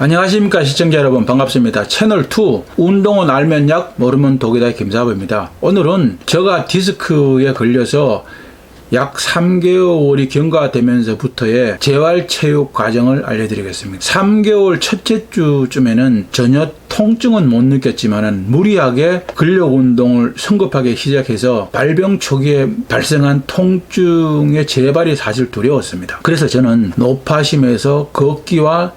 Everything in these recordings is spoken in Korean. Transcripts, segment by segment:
안녕하십니까 시청자 여러분, 반갑습니다. 채널2 운동은 알면 약 모르면 독이다 김사부입니다. 오늘은 제가 디스크에 걸려서 약 3개월이 경과되면서부터의 재활체육 과정을 알려드리겠습니다. 3개월 첫째 주쯤에는 전혀 통증은 못 느꼈지만 무리하게 근력운동을 성급하게 시작해서 발병 초기에 발생한 통증의 재발이 사실 두려웠습니다. 그래서 저는 노파심에서 걷기와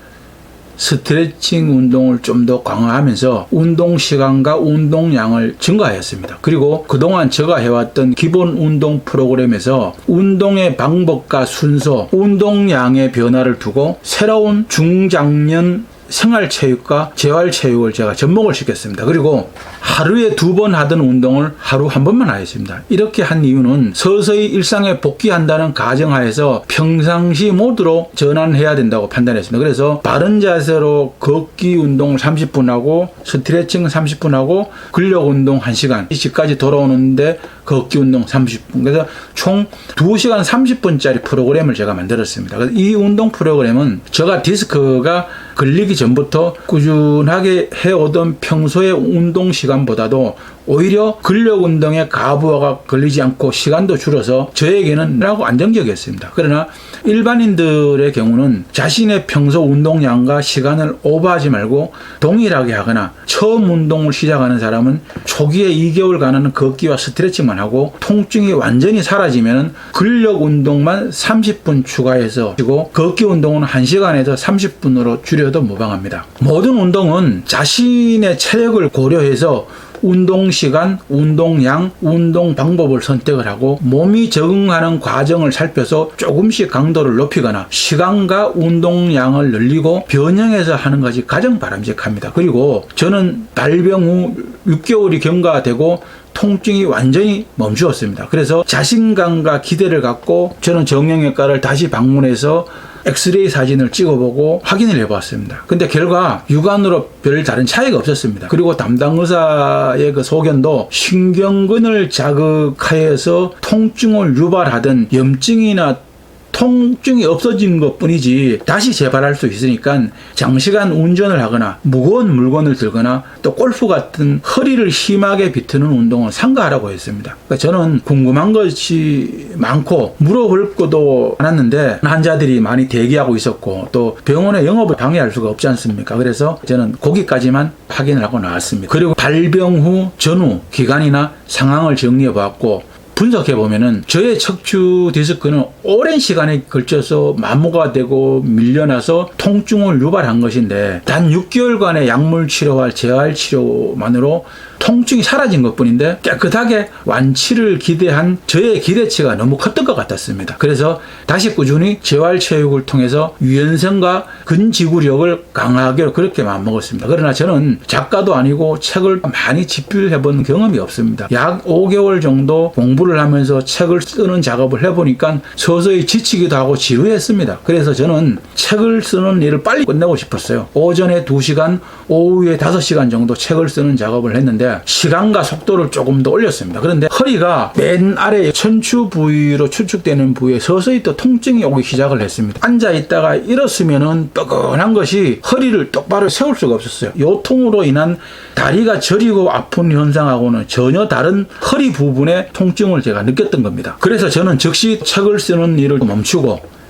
스트레칭 운동을 좀 더 강화하면서 운동 시간과 운동량을 증가하였습니다. 그리고 그동안 제가 해왔던 기본 운동 프로그램에서 운동의 방법과 순서, 운동량의 변화를 두고 새로운 중장년 생활체육과 재활체육을 제가 접목을 시켰습니다. 그리고 하루에 2번 하던 운동을 하루 1번만 하였습니다. 이렇게 한 이유는 서서히 일상에 복귀한다는 가정하에서 평상시 모드로 전환해야 된다고 판단했습니다. 그래서 바른 자세로 걷기 운동을 30분 하고 스트레칭 30분 하고 근력 운동 1시간, 집까지 돌아오는데 걷기 운동 30분, 그래서 총 2시간 30분짜리 프로그램을 제가 만들었습니다. 그래서 이 운동 프로그램은 제가 디스크가 걸리기 전부터 꾸준하게 해오던 평소의 운동 시간보다도 오히려 근력 운동에 가부하가 걸리지 않고 시간도 줄어서 저에게는 라고 안정적이었습니다. 그러나 일반인들의 경우는 자신의 평소 운동량과 시간을 오버하지 말고 동일하게 하거나 처음 운동을 시작하는 사람은 초기에 2개월간은 걷기와 스트레칭만 하고 통증이 완전히 사라지면 근력 운동만 30분 추가해서 하고 걷기 운동은 1시간에서 30분으로 줄여도 무방합니다. 모든 운동은 자신의 체력을 고려해서 운동 시간, 운동량, 운동 방법을 선택을 하고 몸이 적응하는 과정을 살펴서 조금씩 강도를 높이거나 시간과 운동량을 늘리고 변형해서 하는 것이 가장 바람직합니다. 그리고 저는 발병 후 6개월이 경과되고 통증이 완전히 멈추었습니다. 그래서 자신감과 기대를 갖고 저는 정형외과를 다시 방문해서 엑스레이 사진을 찍어보고 확인을 해봤습니다. 근데 결과 육안으로 별 다른 차이가 없었습니다. 그리고 담당 의사의 그 소견도 신경근을 자극하여서 통증을 유발하던 염증이나 통증이 없어진 것 뿐이지 다시 재발할 수 있으니까 장시간 운전을 하거나 무거운 물건을 들거나 또 골프 같은 허리를 심하게 비트는 운동은 삼가하라고 했습니다. 그러니까 저는 궁금한 것이 많고 물어볼 것도 많았는데 환자들이 많이 대기하고 있었고 또 병원의 영업을 방해할 수가 없지 않습니까? 그래서 저는 거기까지만 확인을 하고 나왔습니다. 그리고 발병 후 전후 기간이나 상황을 정리해 보았고 분석해보면은 저의 척추 디스크는 오랜 시간에 걸쳐서 마모가 되고 밀려나서 통증을 유발한 것인데 단 6개월간의 약물 치료와 재활 치료만으로 통증이 사라진 것뿐인데 깨끗하게 완치를 기대한 저의 기대치가 너무 컸던 것 같았습니다. 그래서 다시 꾸준히 재활체육을 통해서 유연성과 근지구력을 강하게 그렇게 마음먹었습니다. 그러나 저는 작가도 아니고 책을 많이 집필해본 경험이 없습니다. 약 5개월 정도 공부를 하면서 책을 쓰는 작업을 해보니까 서서히 지치기도 하고 지루했습니다. 그래서 저는 책을 쓰는 일을 빨리 끝내고 싶었어요. 오전에 2시간, 오후에 5시간 정도 책을 쓰는 작업을 했는데 시간과 속도를 조금 더 올렸습니다. 그런데 허리가 맨 아래 천추 부위로 추측되는 부위에 서서히 또 통증이 오기 시작을 했습니다. 앉아있다가 일었으면은 뻐근한 것이 허리를 똑바로 세울 수가 없었어요. 요통으로 인한 다리가 저리고 아픈 현상하고는 전혀 다른 허리 부분의 통증을 제가 느꼈던 겁니다. 그래서 저는 즉시 책을 쓰는 일을 멈추고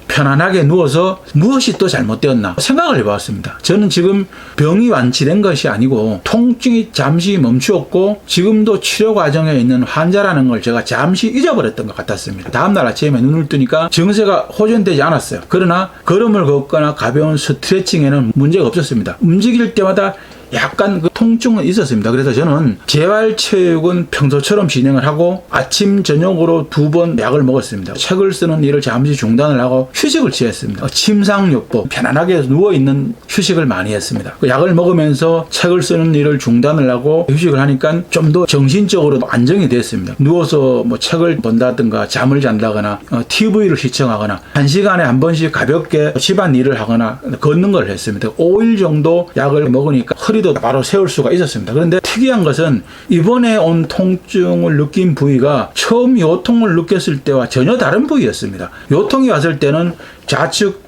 편안하게 누워서 무엇이 또 잘못되었나 생각을 해봤습니다. 저는 지금 병이 완치된 것이 아니고 통증이 잠시 멈추었고 지금도 치료 과정에 있는 환자라는 걸 제가 잠시 잊어버렸던 것 같았습니다. 다음날 아침에 눈을 뜨니까 증세가 호전되지 않았어요. 그러나 걸음을 걷거나 가벼운 스트레칭에는 문제가 없었습니다. 움직일 때마다 약간 그 통증은 있었습니다. 그래서 저는 재활체육은 평소처럼 진행을 하고 아침 저녁으로 2번 약을 먹었습니다. 책을 쓰는 일을 잠시 중단을 하고 휴식을 취했습니다. 침상요법, 편안하게 누워있는 휴식을 많이 했습니다. 그 약을 먹으면서 책을 쓰는 일을 중단을 하고 휴식을 하니까 좀 더 정신적으로 안정이 됐습니다. 누워서 뭐 책을 본다든가 잠을 잔다거나 TV를 시청하거나 1시간에 한 번씩 가볍게 집안 일을 하거나 걷는 걸 했습니다. 5일 정도 약을 먹으니까 허리도 바로 세울 수가 있었습니다. 그런데 특이한 것은 이번에 온 통증을 느낀 부위가 처음 요통을 느꼈을 때와 전혀 다른 부위였습니다. 요통이 왔을 때는 좌측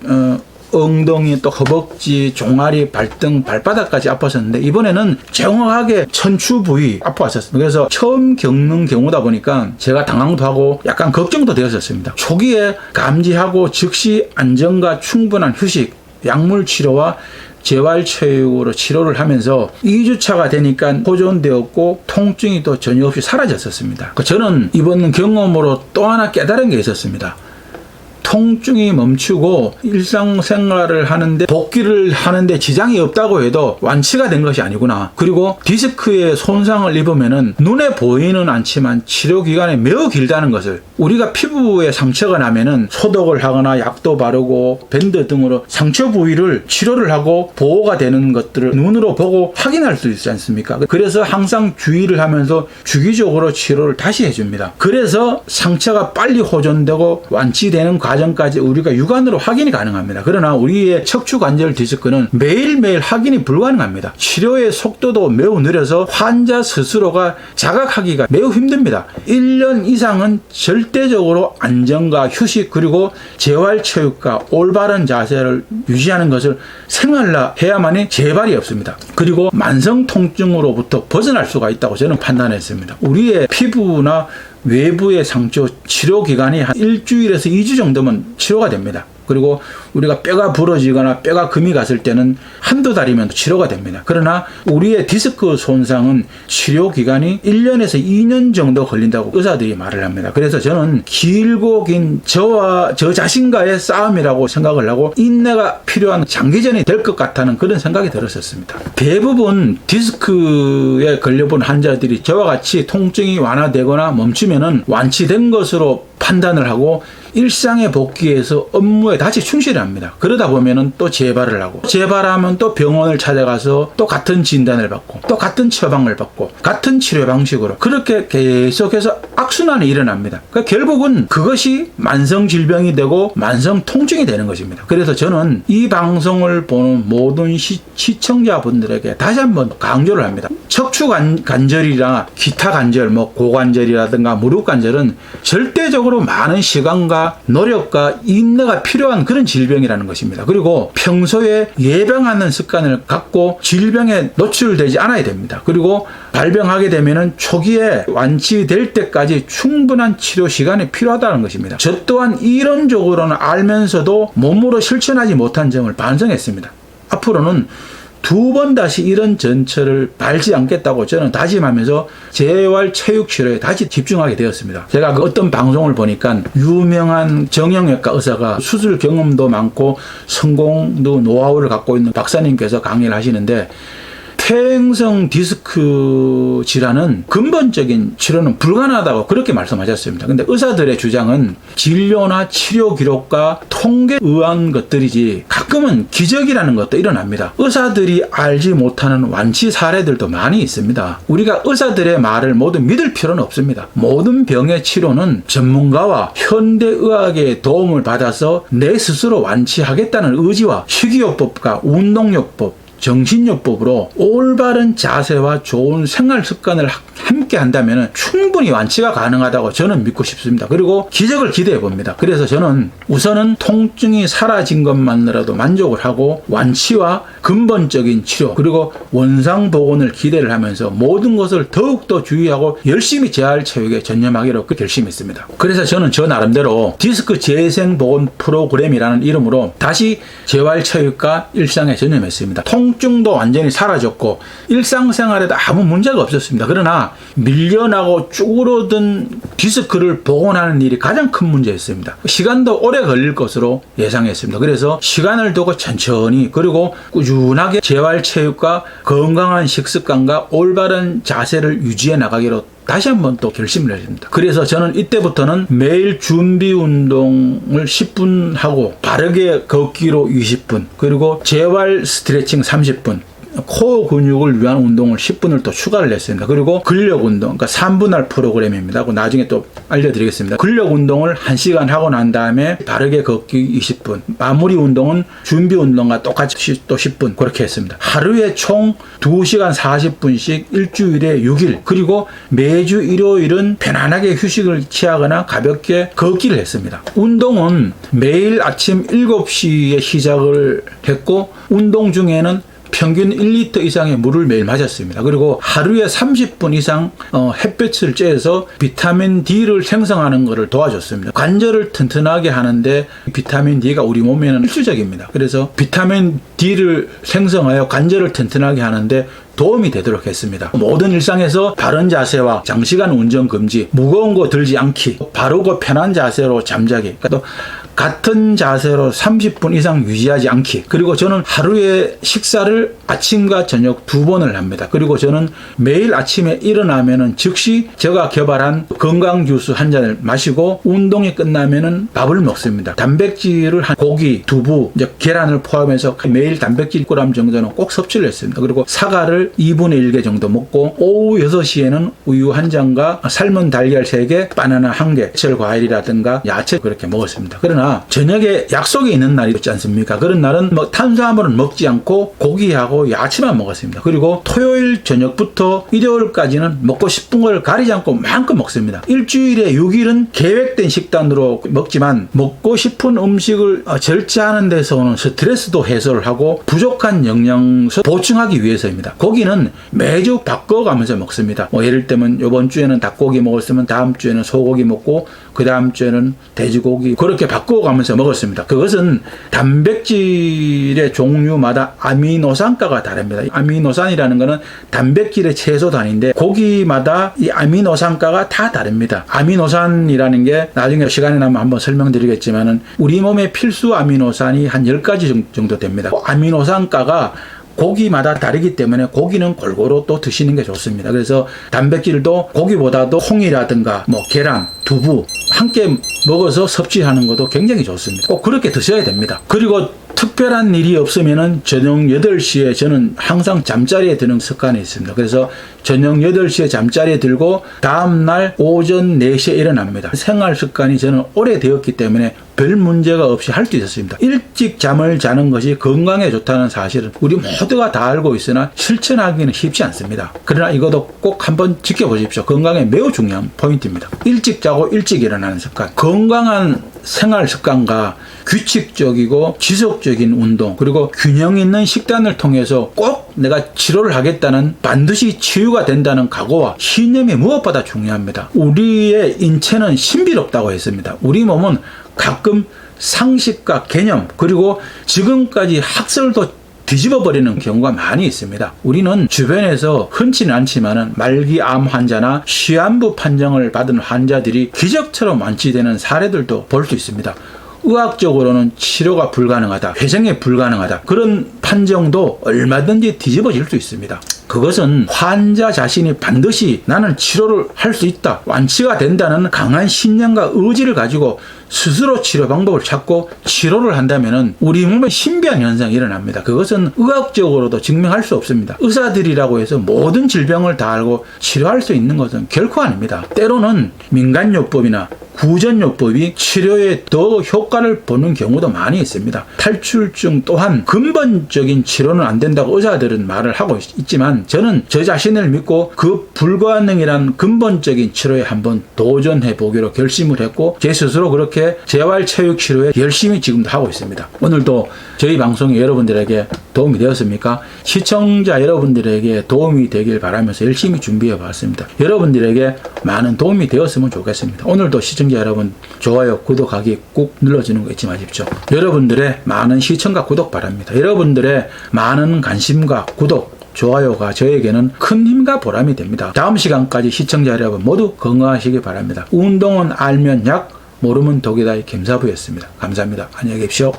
엉덩이, 또 허벅지, 종아리, 발등, 발바닥까지 아팠었는데 이번에는 정확하게 척추 부위 아파왔었습니다. 그래서 처음 겪는 경우다 보니까 제가 당황도 하고 약간 걱정도 되었었습니다. 초기에 감지하고 즉시 안정과 충분한 휴식, 약물 치료와 재활체육으로 치료를 하면서 2주차가 되니까 호전되었고 통증이 또 전혀 없이 사라졌었습니다. 저는 이번 경험으로 또 하나 깨달은 게 있었습니다. 통증이 멈추고 일상생활을 하는데 복귀를 하는데 지장이 없다고 해도 완치가 된 것이 아니구나. 그리고 디스크에 손상을 입으면은 눈에 보이는 않지만 치료 기간이 매우 길다는 것을, 우리가 피부에 상처가 나면은 소독을 하거나 약도 바르고 밴드 등으로 상처 부위를 치료를 하고 보호가 되는 것들을 눈으로 보고 확인할 수 있지 않습니까? 그래서 항상 주의를 하면서 주기적으로 치료를 다시 해줍니다. 그래서 상처가 빨리 호전되고 완치되는 과정까지 우리가 육안으로 확인이 가능합니다. 그러나 우리의 척추관절 디스크는 매일매일 확인이 불가능합니다. 치료의 속도도 매우 느려서 환자 스스로가 자각하기가 매우 힘듭니다. 1년 이상은 절대적으로 안정과 휴식 그리고 재활체육과 올바른 자세를 유지하는 것을 생활화 해야만이 재발이 없습니다. 그리고 만성 통증으로부터 벗어날 수가 있다고 저는 판단했습니다. 우리의 피부나 외부의 상처 치료 기간이 한 일주일에서 2주 정도면 치료가 됩니다. 그리고 우리가 뼈가 부러지거나 뼈가 금이 갔을 때는 한두 달이면 치료가 됩니다. 그러나 우리의 디스크 손상은 치료 기간이 1년에서 2년 정도 걸린다고 의사들이 말을 합니다. 그래서 저는 길고 긴 저와 저 자신과의 싸움이라고 생각을 하고 인내가 필요한 장기전이 될 것 같다는 그런 생각이 들었었습니다. 대부분 디스크에 걸려본 환자들이 저와 같이 통증이 완화되거나 멈추면은 완치된 것으로 판단을 하고 일상에 복귀해서 업무에 다시 충실을 합니다. 그러다 보면은 또 재발을 하고, 재발하면 또 병원을 찾아가서 또 같은 진단을 받고, 또 같은 처방을 받고, 같은 치료 방식으로 그렇게 계속해서 악순환이 일어납니다. 그러니까 결국은 그것이 만성 질병이 되고 만성 통증이 되는 것입니다. 그래서 저는 이 방송을 보는 모든 시청자분들에게 다시 한번 강조를 합니다. 척추 관절이나 기타 관절, 고관절이라든가 무릎 관절은 절대적으로 많은 시간과 노력과 인내가 필요한 그런 질병이라는 것입니다. 그리고 평소에 예방하는 습관을 갖고 질병에 노출되지 않아야 됩니다. 그리고 발병하게 되면은 초기에 완치될 때까지 충분한 치료 시간이 필요하다는 것입니다. 저 또한 이론적으로는 알면서도 몸으로 실천하지 못한 점을 반성했습니다. 앞으로는 두 번 다시 이런 전철을 밟지 않겠다고 저는 다짐하면서 재활체육치료에 다시 집중하게 되었습니다. 제가 어떤 방송을 보니까 유명한 정형외과 의사가 수술 경험도 많고 성공도 노하우를 갖고 있는 박사님께서 강의를 하시는데, 퇴행성 디스크 질환은 근본적인 치료는 불가능하다고 그렇게 말씀하셨습니다. 근데 의사들의 주장은 진료나 치료 기록과 통계에 의한 것들이지 가끔은 기적이라는 것도 일어납니다. 의사들이 알지 못하는 완치 사례들도 많이 있습니다. 우리가 의사들의 말을 모두 믿을 필요는 없습니다. 모든 병의 치료는 전문가와 현대의학의 도움을 받아서 내 스스로 완치하겠다는 의지와 식이요법과 운동요법, 정신요법으로 올바른 자세와 좋은 생활 습관을 함께 한다면 충분히 완치가 가능하다고 저는 믿고 싶습니다. 그리고 기적을 기대해 봅니다. 그래서 저는 우선은 통증이 사라진 것만으로도 만족을 하고 완치와 근본적인 치료 그리고 원상 복원을 기대를 하면서 모든 것을 더욱더 주의하고 열심히 재활체육에 전념하기로 결심했습니다. 그래서 저는 저 나름대로 디스크 재생복원 프로그램이라는 이름으로 다시 재활체육과 일상에 전념했습니다. 통증도 완전히 사라졌고 일상생활에도 아무 문제가 없었습니다. 그러나 밀려나고 쭈그러든 디스크를 복원하는 일이 가장 큰 문제였습니다. 시간도 오래 걸릴 것으로 예상했습니다. 그래서 시간을 두고 천천히 그리고 꾸준하게 재활체육과 건강한 식습관과 올바른 자세를 유지해 나가기로 다시 한번 또 결심을 했습니다. 그래서 저는 이때부터는 매일 준비 운동을 10분 하고 바르게 걷기로 20분 그리고 재활 스트레칭 30분 코어 근육을 위한 운동을 10분을 또 추가를 했습니다. 그리고 근력 운동, 그러니까 3분할 프로그램입니다. 그 나중에 또 알려드리겠습니다. 근력 운동을 1시간 하고 난 다음에 바르게 걷기 20분, 마무리 운동은 준비 운동과 똑같이 또 10분 그렇게 했습니다. 하루에 총 2시간 40분씩 일주일에 6일, 그리고 매주 일요일은 편안하게 휴식을 취하거나 가볍게 걷기를 했습니다. 운동은 매일 아침 7시에 시작을 했고, 운동 중에는 평균 1리터 이상의 물을 매일 마셨습니다. 그리고 하루에 30분 이상 햇볕을 쬐서 비타민 D를 생성하는 것을 도와줬습니다. 관절을 튼튼하게 하는데 비타민 D가 우리 몸에는 필수적입니다. 그래서 비타민 D를 생성하여 관절을 튼튼하게 하는데 도움이 되도록 했습니다. 모든 일상에서 바른 자세와 장시간 운전 금지, 무거운 거 들지 않기, 바르고 편한 자세로 잠자기, 또 같은 자세로 30분 이상 유지하지 않기. 그리고 저는 하루에 식사를 아침과 저녁 2번을 합니다. 그리고 저는 매일 아침에 일어나면은 즉시 제가 개발한 건강 주스 한 잔을 마시고, 운동이 끝나면은 밥을 먹습니다. 단백질을 한 고기, 두부, 계란을 포함해서 매일 단백질 1g 정도는 꼭 섭취를 했습니다. 그리고 사과를 2분의 1개 정도 먹고, 오후 6시에는 우유 한 잔과 삶은 달걀 3개, 바나나 1개, 제철 과일이라든가 야채 그렇게 먹었습니다. 그러나 저녁에 약속이 있는 날이 있지 않습니까? 그런 날은 탄수화물은 먹지 않고 고기하고 야채만 먹었습니다. 그리고 토요일 저녁부터 일요일까지는 먹고 싶은 걸 가리지 않고 마음껏 먹습니다. 일주일에 6일은 계획된 식단으로 먹지만, 먹고 싶은 음식을 절제하는 데서 오는 스트레스도 해소를 하고 부족한 영양소 보충하기 위해서입니다. 고기는 매주 바꿔가면서 먹습니다. 예를 들면 이번 주에는 닭고기 먹었으면 다음 주에는 소고기 먹고, 그 다음 주에는 돼지고기, 그렇게 바꿔가면서 먹었습니다. 그것은 단백질의 종류마다 아미노산가가 다릅니다. 아미노산이라는 것은 단백질의 최소 단위인데, 고기마다 이 아미노산가가 다 다릅니다. 아미노산이라는 게 나중에 시간이 나면 한번 설명드리겠지만은 우리 몸의 필수 아미노산이 한 10가지 정도 됩니다. 아미노산가가 고기마다 다르기 때문에 고기는 골고루 또 드시는 게 좋습니다. 그래서 단백질도 고기보다도 콩이라든가 계란, 두부 함께 먹어서 섭취하는 것도 굉장히 좋습니다. 꼭 그렇게 드셔야 됩니다. 그리고 특별한 일이 없으면은 저녁 8시에 저는 항상 잠자리에 드는 습관이 있습니다. 그래서 저녁 8시에 잠자리에 들고 다음날 오전 4시에 일어납니다. 생활 습관이 저는 오래되었기 때문에 별 문제가 없이 할 수 있었습니다. 일찍 잠을 자는 것이 건강에 좋다는 사실은 우리 모두가 다 알고 있으나 실천하기는 쉽지 않습니다. 그러나 이것도 꼭 한번 지켜보십시오. 건강에 매우 중요한 포인트입니다. 일찍 자고 일찍 일어나는 습관, 건강한 생활 습관과 규칙적이고 지속적인 운동, 그리고 균형 있는 식단을 통해서 꼭 내가 치료를 하겠다는, 반드시 치유가 된다는 각오와 신념이 무엇보다 중요합니다. 우리의 인체는 신비롭다고 했습니다. 우리 몸은 가끔 상식과 개념, 그리고 지금까지 학설도 뒤집어 버리는 경우가 많이 있습니다. 우리는 주변에서 흔치는 않지만은 말기 암 환자나 시한부 판정을 받은 환자들이 기적처럼 완치되는 사례들도 볼 수 있습니다. 의학적으로는 치료가 불가능하다, 회생이 불가능하다, 그런 판정도 얼마든지 뒤집어질 수 있습니다. 그것은 환자 자신이 반드시 나는 치료를 할 수 있다, 완치가 된다는 강한 신념과 의지를 가지고 스스로 치료 방법을 찾고 치료를 한다면 우리 몸에 신비한 현상이 일어납니다. 그것은 의학적으로도 증명할 수 없습니다. 의사들이라고 해서 모든 질병을 다 알고 치료할 수 있는 것은 결코 아닙니다. 때로는 민간요법이나 구전요법이 치료에 더 효과를 보는 경우도 많이 있습니다. 탈출증 또한 근본적인 치료는 안 된다고 의사들은 말을 하고 있지만, 저는 저 자신을 믿고 그 불가능이란 근본적인 치료에 한번 도전해 보기로 결심을 했고, 제 스스로 그렇게 재활체육치료에 열심히 지금도 하고 있습니다. 오늘도 저희 방송이 여러분들에게 도움이 되었습니까? 시청자 여러분들에게 도움이 되길 바라면서 열심히 준비해 봤습니다. 여러분들에게 많은 도움이 되었으면 좋겠습니다. 오늘도 시청자 여러분, 좋아요, 구독하기 꼭 눌러주는 거 잊지 마십시오. 여러분들의 많은 시청과 구독 바랍니다. 여러분들의 많은 관심과 구독, 좋아요가 저에게는 큰 힘과 보람이 됩니다. 다음 시간까지 시청자 여러분 모두 건강하시기 바랍니다. 운동은 알면 약, 모르면 독이다의 김사부였습니다. 감사합니다. 안녕히 계십시오.